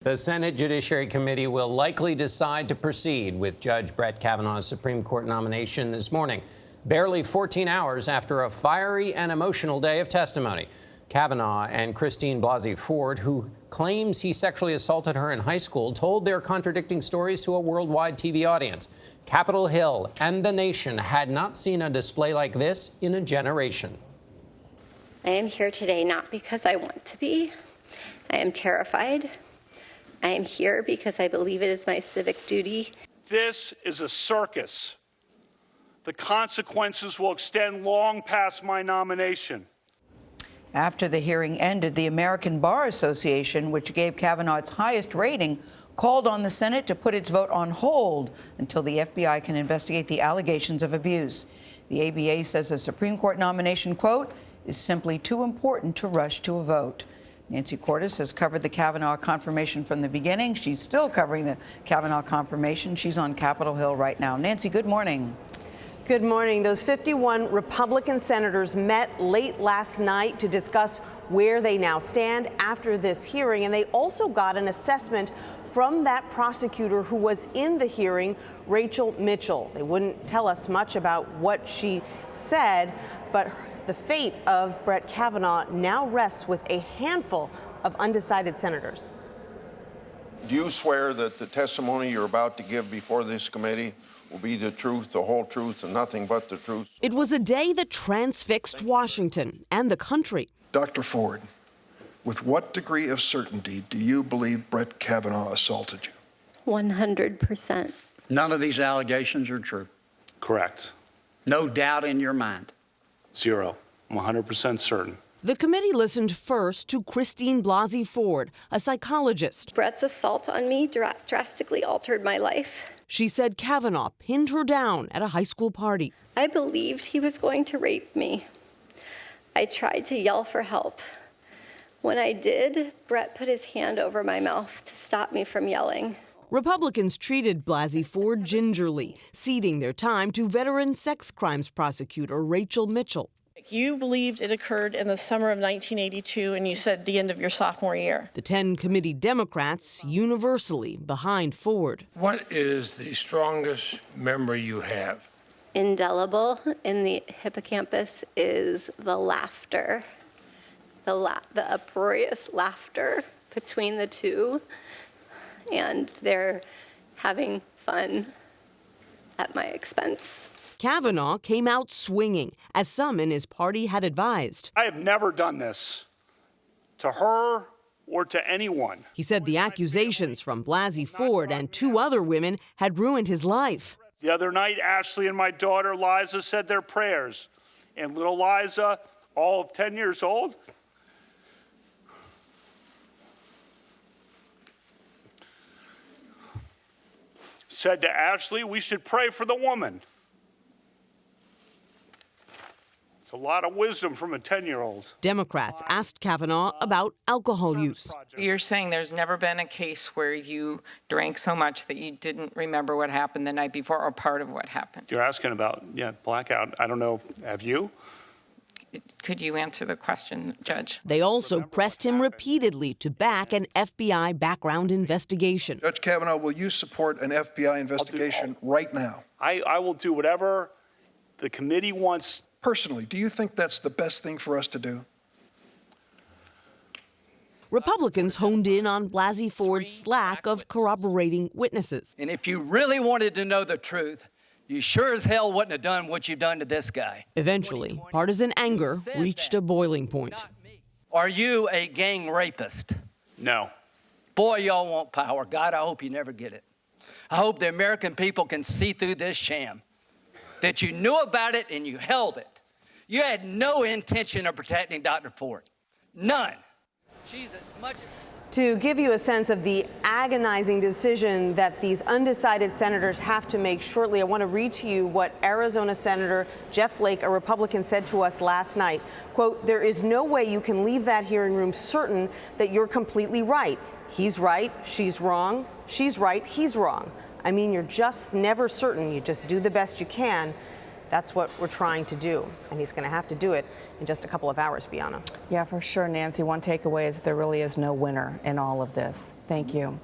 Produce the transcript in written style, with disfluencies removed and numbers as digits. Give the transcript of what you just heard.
The Senate Judiciary Committee will likely decide to proceed with Judge Brett Kavanaugh's Supreme Court nomination this morning, barely 14 hours after a fiery and emotional day of testimony. Kavanaugh and Christine Blasey Ford, who claims he sexually assaulted her in high school, told their contradicting stories to a worldwide TV audience. Capitol Hill and the nation had not seen a display like this in a generation. I am here today not because I want to be. I am terrified. I am here because I believe it is my civic duty. This is a circus. The consequences will extend long past my nomination. After the hearing ended, the American Bar Association, which gave Kavanaugh its highest rating, called on the Senate to put its vote on hold until the FBI can investigate the allegations of abuse. The ABA says a Supreme Court nomination, quote, is simply too important to rush to a vote. Nancy Cordes has covered the Kavanaugh confirmation from the beginning. She's still covering the Kavanaugh confirmation. She's on Capitol Hill right now. Nancy, good morning. Good morning. Those 51 Republican senators met late last night to discuss where they now stand after this hearing. And they also got an assessment from that prosecutor who was in the hearing, Rachel Mitchell. They wouldn't tell us much about what she said, but the fate of Brett Kavanaugh now rests with a handful of undecided senators. Do you swear that the testimony you're about to give before this committee will be the truth, the whole truth, and nothing but the truth? It was a day that transfixed Washington and the country. Dr. Ford, with what degree of certainty do you believe Brett Kavanaugh assaulted you? 100%. None of these allegations are true. Correct. No doubt in your mind. Zero. I'm 100% certain. The committee listened first to Christine Blasey Ford, a psychologist. Brett's assault on me drastically altered my life. She said Kavanaugh pinned her down at a high school party. I believed he was going to rape me. I tried to yell for help. When I did, Brett put his hand over my mouth to stop me from yelling. Republicans treated Blasey Ford gingerly, ceding their time to veteran sex crimes prosecutor Rachel Mitchell. You believed it occurred in the summer of 1982, and you said the end of your sophomore year. The 10 committee Democrats universally behind Ford. What is the strongest memory you have? Indelible in the hippocampus is the laughter, the uproarious laughter between the two, and they're having fun at my expense. Kavanaugh came out swinging, as some in his party had advised. I have never done this to her or to anyone. He said the accusations from Blasey Ford and 2 other women had ruined his life. The other night, Ashley and my daughter Liza said their prayers. And little Liza, all of 10 years old, said to Ashley, we should pray for the woman. It's a lot of wisdom from a 10-year-old. Democrats asked Kavanaugh about alcohol use. You're saying there's never been a case where you drank so much that you didn't remember what happened the night before or part of what happened. You're asking about, blackout. I don't know. Have you? Could you answer the question, Judge? They also pressed him repeatedly to back an FBI background investigation. Judge Kavanaugh, will you support an FBI investigation right now? I will do whatever the committee wants. Personally, do you think that's the best thing for us to do? Republicans honed in on Blasey Ford's lack of corroborating witnesses. And if you really wanted to know the truth, you sure as hell wouldn't have done what you've done to this guy. Eventually, partisan anger reached a boiling point. Are you a gang rapist? No. Boy, y'all want power. God, I hope you never get it. I hope the American people can see through this sham, that you knew about it and you held it. You had no intention of protecting Dr. Ford. None. She's as much... To give you a sense of the agonizing decision that these undecided senators have to make shortly, I want to read to you what Arizona Senator Jeff Flake, a Republican, said to us last night. Quote, there is no way you can leave that hearing room certain that you're completely right. He's right, she's wrong, she's right, he's wrong. I mean, you're just never certain. You just do the best you can. That's what we're trying to do, and he's going to have to do it in just a couple of hours, Bianna. Yeah, for sure, Nancy. One takeaway is there really is no winner in all of this. Thank you.